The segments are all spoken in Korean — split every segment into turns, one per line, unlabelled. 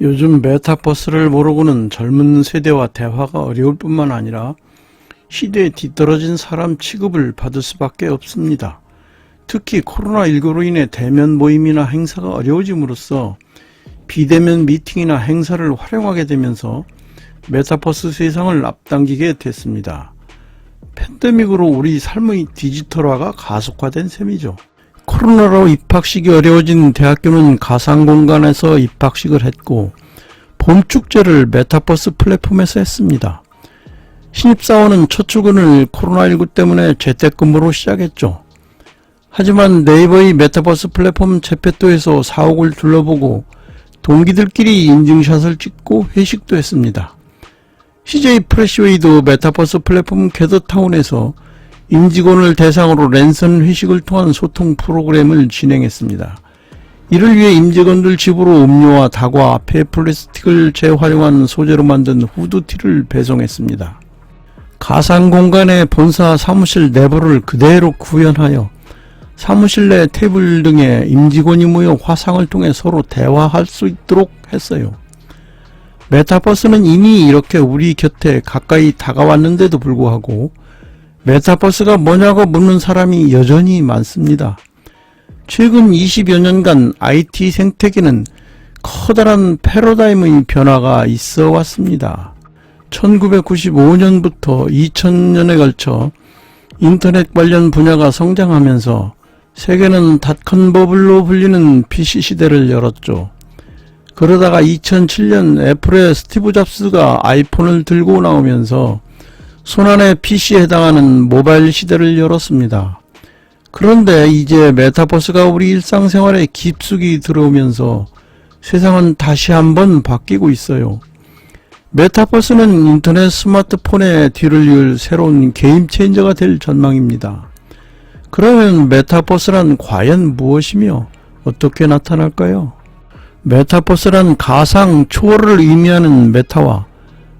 요즘 메타버스를 모르고는 젊은 세대와 대화가 어려울 뿐만 아니라 시대에 뒤떨어진 사람 취급을 받을 수밖에 없습니다. 특히 코로나19로 인해 대면 모임이나 행사가 어려워짐으로써 비대면 미팅이나 행사를 활용하게 되면서 메타버스 세상을 앞당기게 됐습니다. 팬데믹으로 우리 삶의 디지털화가 가속화된 셈이죠. 코로나로 입학식이 어려워진 대학교는 가상공간에서 입학식을 했고 봄축제를 메타버스 플랫폼에서 했습니다. 신입사원은 첫 출근을 코로나19 때문에 재택근무로 시작했죠. 하지만 네이버의 메타버스 플랫폼 제페토에서 사옥을 둘러보고 동기들끼리 인증샷을 찍고 회식도 했습니다. CJ 프레시웨이도 메타버스 플랫폼 게더타운에서 임직원을 대상으로 랜선 회식을 통한 소통 프로그램을 진행했습니다. 이를 위해 임직원들 집으로 음료와 다과, 폐플라스틱을 재활용한 소재로 만든 후드티를 배송했습니다. 가상공간의 본사 사무실 내부를 그대로 구현하여 사무실 내 테이블 등에 임직원이 모여 화상을 통해 서로 대화할 수 있도록 했어요. 메타버스는 이미 이렇게 우리 곁에 가까이 다가왔는데도 불구하고 메타버스가 뭐냐고 묻는 사람이 여전히 많습니다. 최근 20여 년간 IT 생태계는 커다란 패러다임의 변화가 있어 왔습니다. 1995년부터 2000년에 걸쳐 인터넷 관련 분야가 성장하면서 세계는 닷컴 버블로 불리는 PC 시대를 열었죠. 그러다가 2007년 애플의 스티브 잡스가 아이폰을 들고 나오면서 손안의 PC에 해당하는 모바일 시대를 열었습니다. 그런데 이제 메타버스가 우리 일상생활에 깊숙이 들어오면서 세상은 다시 한번 바뀌고 있어요. 메타버스는 인터넷 스마트폰의 뒤를 이을 새로운 게임 체인저가 될 전망입니다. 그러면 메타버스란 과연 무엇이며 어떻게 나타날까요? 메타버스란 가상 초월을 의미하는 메타와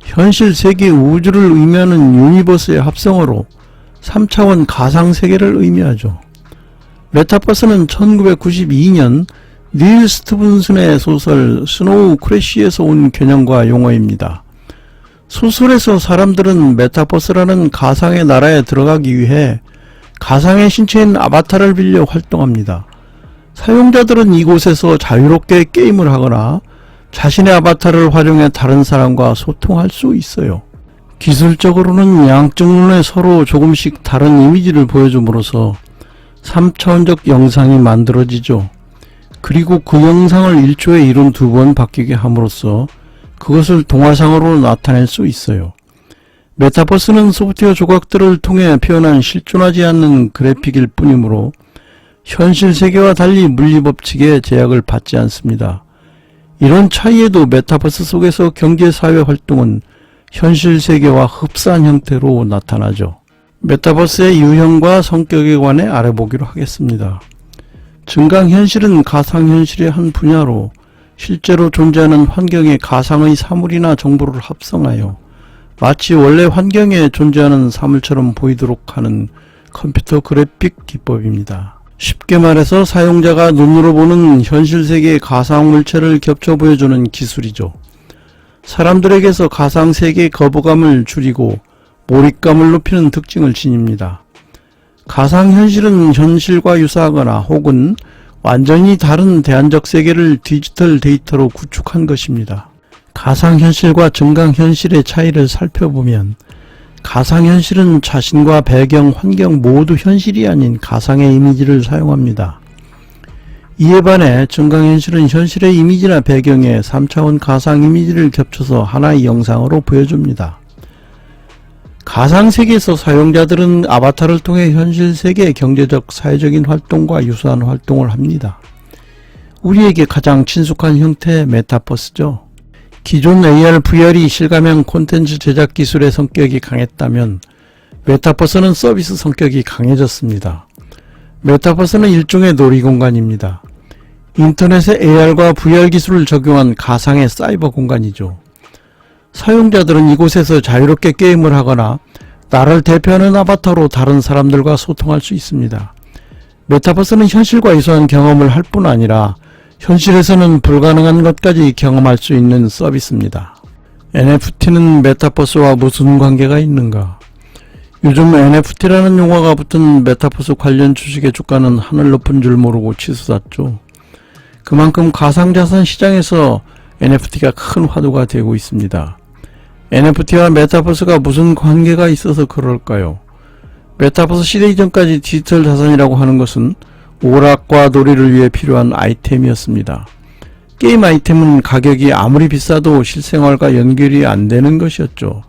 현실 세계 우주를 의미하는 유니버스의 합성어로 3차원 가상세계를 의미하죠. 메타버스는 1992년 닐 스티븐슨의 소설 스노우 크래시에서 온 개념과 용어입니다. 소설에서 사람들은 메타버스라는 가상의 나라에 들어가기 위해 가상의 신체인 아바타를 빌려 활동합니다. 사용자들은 이곳에서 자유롭게 게임을 하거나 자신의 아바타를 활용해 다른 사람과 소통할 수 있어요. 기술적으로는 양쪽 눈에 서로 조금씩 다른 이미지를 보여줌으로써 3차원적 영상이 만들어지죠. 그리고 그 영상을 1초에 72번 바뀌게 함으로써 그것을 동화상으로 나타낼 수 있어요. 메타버스는 소프트웨어 조각들을 통해 표현한 실존하지 않는 그래픽일 뿐이므로 현실 세계와 달리 물리법칙에 제약을 받지 않습니다. 이런 차이에도 메타버스 속에서 경제사회 활동은 현실 세계와 흡사한 형태로 나타나죠. 메타버스의 유형과 성격에 관해 알아보기로 하겠습니다. 증강현실은 가상현실의 한 분야로 실제로 존재하는 환경에 가상의 사물이나 정보를 합성하여 마치 원래 환경에 존재하는 사물처럼 보이도록 하는 컴퓨터 그래픽 기법입니다. 쉽게 말해서 사용자가 눈으로 보는 현실 세계의 가상 물체를 겹쳐 보여주는 기술이죠. 사람들에게서 가상 세계의 거부감을 줄이고 몰입감을 높이는 특징을 지닙니다. 가상현실은 현실과 유사하거나 혹은 완전히 다른 대안적 세계를 디지털 데이터로 구축한 것입니다. 가상현실과 증강현실의 차이를 살펴보면 가상현실은 자신과 배경, 환경 모두 현실이 아닌 가상의 이미지를 사용합니다. 이에 반해 증강현실은 현실의 이미지나 배경에 3차원 가상 이미지를 겹쳐서 하나의 영상으로 보여줍니다. 가상세계에서 사용자들은 아바타를 통해 현실 세계의 경제적, 사회적인 활동과 유사한 활동을 합니다. 우리에게 가장 친숙한 형태의 메타버스죠. 기존 AR, VR이 실감형 콘텐츠 제작 기술의 성격이 강했다면 메타버스는 서비스 성격이 강해졌습니다. 메타버스는 일종의 놀이공간입니다. 인터넷에 AR과 VR 기술을 적용한 가상의 사이버 공간이죠. 사용자들은 이곳에서 자유롭게 게임을 하거나 나를 대표하는 아바타로 다른 사람들과 소통할 수 있습니다. 메타버스는 현실과 유사한 경험을 할 뿐 아니라 현실에서는 불가능한 것까지 경험할 수 있는 서비스입니다. NFT는 메타버스와 무슨 관계가 있는가? 요즘 NFT라는 용어가 붙은 메타버스 관련 주식의 주가는 하늘 높은 줄 모르고 치솟았죠. 그만큼 가상자산 시장에서 NFT가 큰 화두가 되고 있습니다. NFT와 메타버스가 무슨 관계가 있어서 그럴까요? 메타버스 시대 이전까지 디지털 자산이라고 하는 것은 오락과 놀이를 위해 필요한 아이템이었습니다. 게임 아이템은 가격이 아무리 비싸도 실생활과 연결이 안 되는 것이었죠.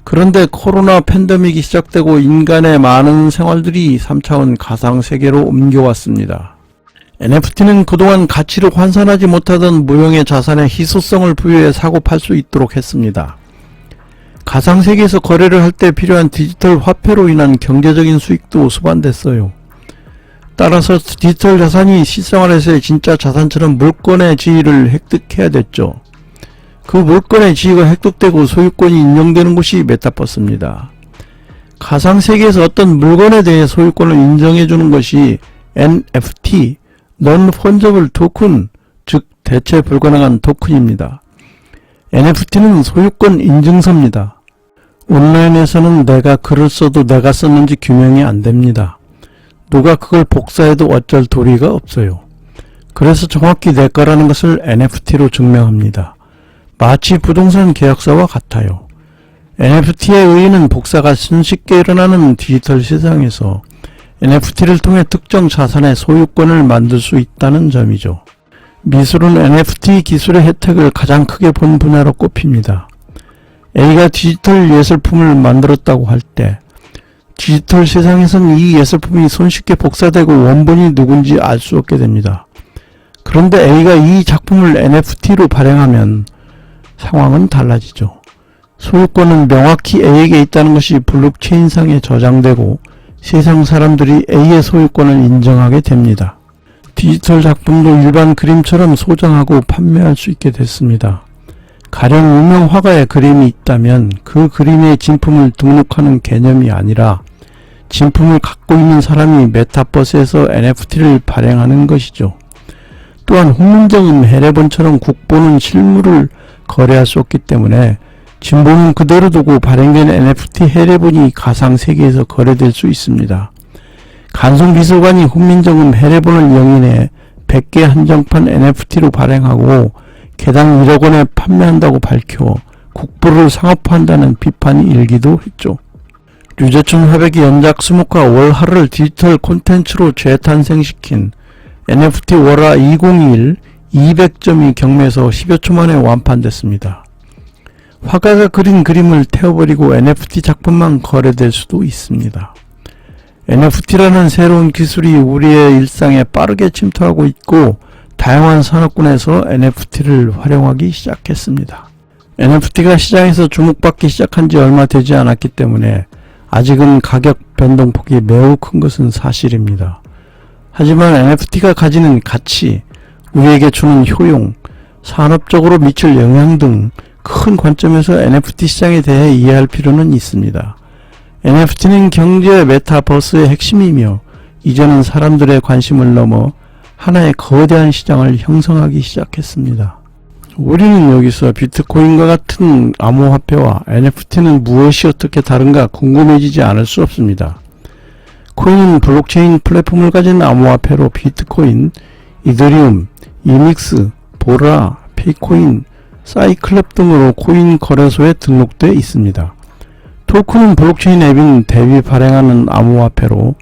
그런데 코로나 팬데믹이 시작되고 인간의 많은 생활들이 3차원 가상세계로 옮겨왔습니다. NFT는 그동안 가치를 환산하지 못하던 무형의 자산의 희소성을 부여해 사고 팔 수 있도록 했습니다. 가상세계에서 거래를 할 때 필요한 디지털 화폐로 인한 경제적인 수익도 수반됐어요. 따라서 디지털 자산이 실생활에서의 진짜 자산처럼 물권의 지위를 획득해야 됐죠. 그 물권의 지위가 획득되고 소유권이 인정되는 곳이 메타버스입니다. 가상세계에서 어떤 물건에 대해 소유권을 인정해주는 것이 NFT, Non-Fungible Token, 즉 대체 불가능한 토큰입니다. NFT는 소유권 인증서입니다. 온라인에서는 내가 글을 써도 내가 썼는지 규명이 안됩니다. 누가 그걸 복사해도 어쩔 도리가 없어요. 그래서 정확히 내 거라는 것을 NFT로 증명합니다. 마치 부동산 계약서와 같아요. NFT의 의의는 복사가 손쉽게 일어나는 디지털 세상에서 NFT를 통해 특정 자산의 소유권을 만들 수 있다는 점이죠. 미술은 NFT 기술의 혜택을 가장 크게 본 분야로 꼽힙니다. A가 디지털 예술품을 만들었다고 할 때 디지털 세상에선 이 예술품이 손쉽게 복사되고 원본이 누군지 알 수 없게 됩니다. 그런데 A가 이 작품을 NFT로 발행하면 상황은 달라지죠. 소유권은 명확히 A에게 있다는 것이 블록체인상에 저장되고 세상 사람들이 A의 소유권을 인정하게 됩니다. 디지털 작품도 일반 그림처럼 소장하고 판매할 수 있게 됐습니다. 가령 유명 화가의 그림이 있다면 그 그림의 진품을 등록하는 개념이 아니라 진품을 갖고 있는 사람이 메타버스에서 NFT를 발행하는 것이죠. 또한 훈민정음 해례본처럼 국보는 실물을 거래할 수 없기 때문에 진본은 그대로 두고 발행된 NFT 해례본이 가상세계에서 거래될 수 있습니다. 간송비서관이 훈민정음 해례본을 영인해 100개 한정판 NFT로 발행하고 개당 1억 원에 판매한다고 밝혀 국보를 상업화한다는 비판이 일기도 했죠. 류재춘 화백이 연작 수목화 월하를 디지털 콘텐츠로 재탄생시킨 NFT 월하 2021 200점이 경매에서 10여 초 만에 완판됐습니다. 화가가 그린 그림을 태워버리고 NFT 작품만 거래될 수도 있습니다. NFT라는 새로운 기술이 우리의 일상에 빠르게 침투하고 있고 다양한 산업군에서 NFT를 활용하기 시작했습니다. NFT가 시장에서 주목받기 시작한 지 얼마 되지 않았기 때문에 아직은 가격 변동폭이 매우 큰 것은 사실입니다. 하지만 NFT가 가지는 가치, 우리에게 주는 효용, 산업적으로 미칠 영향 등 큰 관점에서 NFT 시장에 대해 이해할 필요는 있습니다. NFT는 경제 메타버스의 핵심이며 이제는 사람들의 관심을 넘어 하나의 거대한 시장을 형성하기 시작했습니다. 우리는 여기서 비트코인과 같은 암호화폐와 NFT는 무엇이 어떻게 다른가 궁금해지지 않을 수 없습니다. 코인은 블록체인 플랫폼을 가진 암호화폐로 비트코인, 이더리움, 이믹스, 보라, 페이코인, 사이클럽 등으로 코인 거래소에 등록되어 있습니다. 토큰은 블록체인 앱인 덱이 발행하는 암호화폐로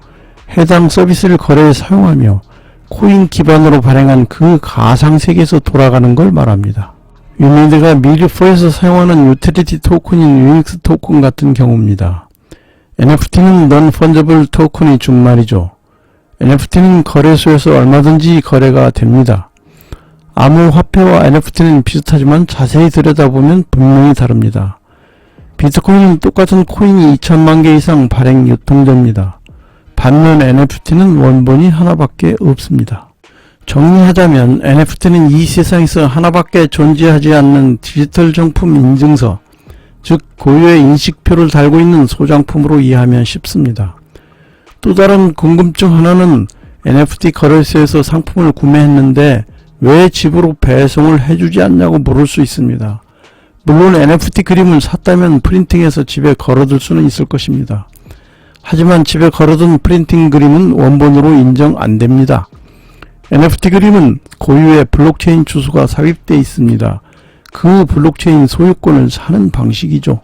해당 서비스를 거래에 사용하며 코인 기반으로 발행한 그 가상세계에서 돌아가는 걸 말합니다. 유니드가 미르포에서 사용하는 유틸리티 토큰인 유닉스 토큰 같은 경우입니다. NFT는 Non-Fungible 토큰이 준말이죠. NFT는 거래소에서 얼마든지 거래가 됩니다. 암호화폐와 NFT는 비슷하지만 자세히 들여다보면 분명히 다릅니다. 비트코인은 똑같은 코인이 2천만 개 이상 발행 유통됩니다. 반면 NFT는 원본이 하나밖에 없습니다. 정리하자면 NFT는 이 세상에서 하나밖에 존재하지 않는 디지털 정품 인증서, 즉 고유의 인식표를 달고 있는 소장품으로 이해하면 쉽습니다. 또 다른 궁금증 하나는 NFT 거래소에서 상품을 구매했는데 왜 집으로 배송을 해주지 않냐고 물을 수 있습니다. 물론 NFT 그림을 샀다면 프린팅해서 집에 걸어둘 수는 있을 것입니다. 하지만 집에 걸어둔 프린팅 그림은 원본으로 인정 안됩니다. NFT 그림은 고유의 블록체인 주소가 삽입되어 있습니다. 그 블록체인 소유권을 사는 방식이죠.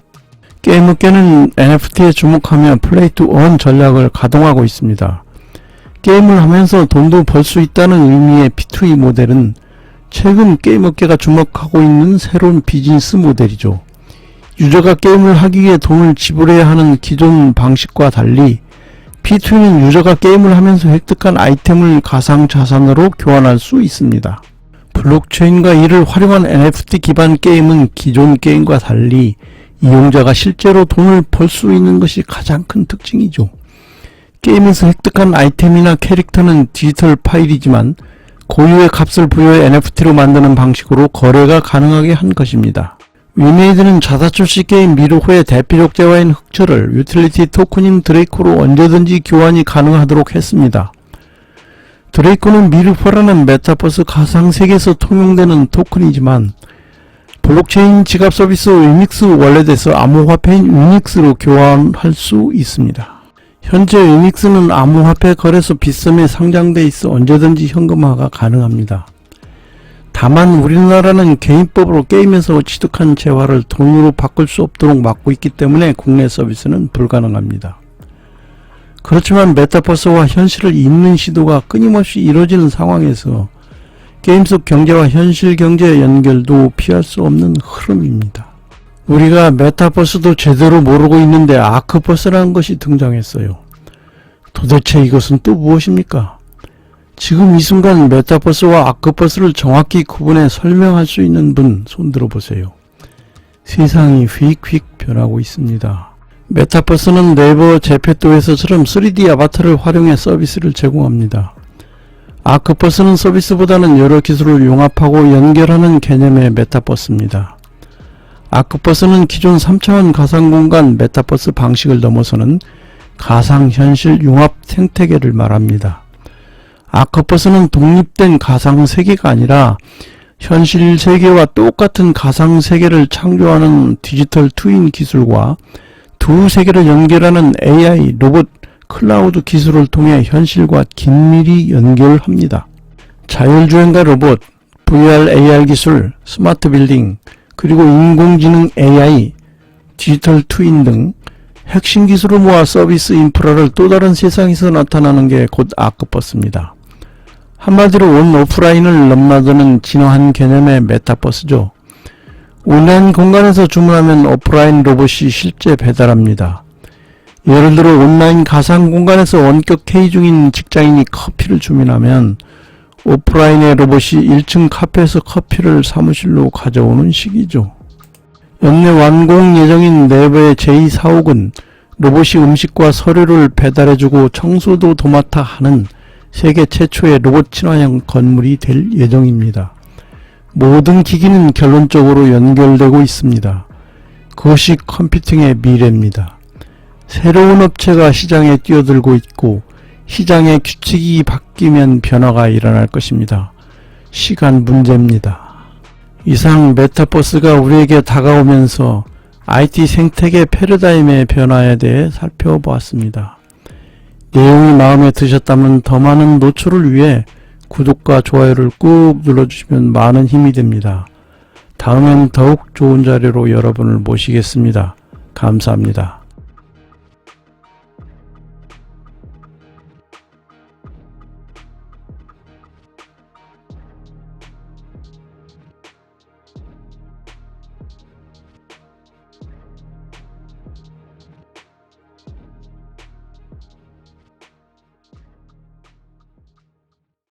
게임업계는 NFT에 주목하며 플레이 투 원 전략을 가동하고 있습니다. 게임을 하면서 돈도 벌 수 있다는 의미의 P2E 모델은 최근 게임업계가 주목하고 있는 새로운 비즈니스 모델이죠. 유저가 게임을 하기 위해 돈을 지불해야 하는 기존 방식과 달리 P2E는 유저가 게임을 하면서 획득한 아이템을 가상자산으로 교환할 수 있습니다. 블록체인과 이를 활용한 NFT 기반 게임은 기존 게임과 달리 이용자가 실제로 돈을 벌 수 있는 것이 가장 큰 특징이죠. 게임에서 획득한 아이템이나 캐릭터는 디지털 파일이지만 고유의 값을 부여해 NFT로 만드는 방식으로 거래가 가능하게 한 것입니다. 위메이드는 자사 출시 게임 미르호의 대표적 재화인 흑철을 유틸리티 토큰인 드레이코로 언제든지 교환이 가능하도록 했습니다. 드레이코는 미르호라는 메타버스 가상세계에서 통용되는 토큰이지만 블록체인 지갑 서비스 위믹스 월렛에서 암호화폐인 위닉스로 교환할 수 있습니다. 현재 위닉스는 암호화폐 거래소 빗썸에 상장돼 있어 언제든지 현금화가 가능합니다. 다만 우리나라는 개인법으로 게임에서 취득한 재화를 돈으로 바꿀 수 없도록 막고 있기 때문에 국내 서비스는 불가능합니다. 그렇지만 메타버스와 현실을 잇는 시도가 끊임없이 이루어지는 상황에서 게임 속 경제와 현실 경제의 연결도 피할 수 없는 흐름입니다. 우리가 메타버스도 제대로 모르고 있는데 아크버스라는 것이 등장했어요. 도대체 이것은 또 무엇입니까? 지금 이 순간 메타버스와 아크버스를 정확히 구분해 설명할 수 있는 분 손 들어보세요. 세상이 휙휙 변하고 있습니다. 메타버스는 네이버 제페토에서처럼 3D 아바타를 활용해 서비스를 제공합니다. 아크버스는 서비스보다는 여러 기술을 융합하고 연결하는 개념의 메타버스입니다. 아크버스는 기존 3차원 가상공간 메타버스 방식을 넘어서는 가상현실 융합 생태계를 말합니다. 아크버스는 독립된 가상세계가 아니라 현실 세계와 똑같은 가상세계를 창조하는 디지털 트윈 기술과 두 세계를 연결하는 AI, 로봇, 클라우드 기술을 통해 현실과 긴밀히 연결합니다. 자율주행과 로봇, VR, AR 기술, 스마트 빌딩, 그리고 인공지능 AI, 디지털 트윈 등 핵심 기술을 모아 서비스 인프라를 또 다른 세상에서 나타나는 게 곧 아크버스입니다. 한마디로 온 오프라인을 넘나드는 진화한 개념의 메타버스죠. 온라인 공간에서 주문하면 오프라인 로봇이 실제 배달합니다. 예를 들어 온라인 가상 공간에서 원격 회의 중인 직장인이 커피를 주문하면 오프라인의 로봇이 1층 카페에서 커피를 사무실로 가져오는 식이죠. 연내 완공 예정인 네이버의 제2사옥은 로봇이 음식과 서류를 배달해주고 청소도 도맡아 하는 세계 최초의 로봇 친화형 건물이 될 예정입니다. 모든 기기는 결론적으로 연결되고 있습니다. 그것이 컴퓨팅의 미래입니다. 새로운 업체가 시장에 뛰어들고 있고 시장의 규칙이 바뀌면 변화가 일어날 것입니다. 시간 문제입니다. 이상 메타버스가 우리에게 다가오면서 IT 생태계 패러다임의 변화에 대해 살펴보았습니다. 내용이 마음에 드셨다면 더 많은 노출을 위해 구독과 좋아요를 꾹 눌러주시면 많은 힘이 됩니다. 다음엔 더욱 좋은 자료로 여러분을 모시겠습니다. 감사합니다.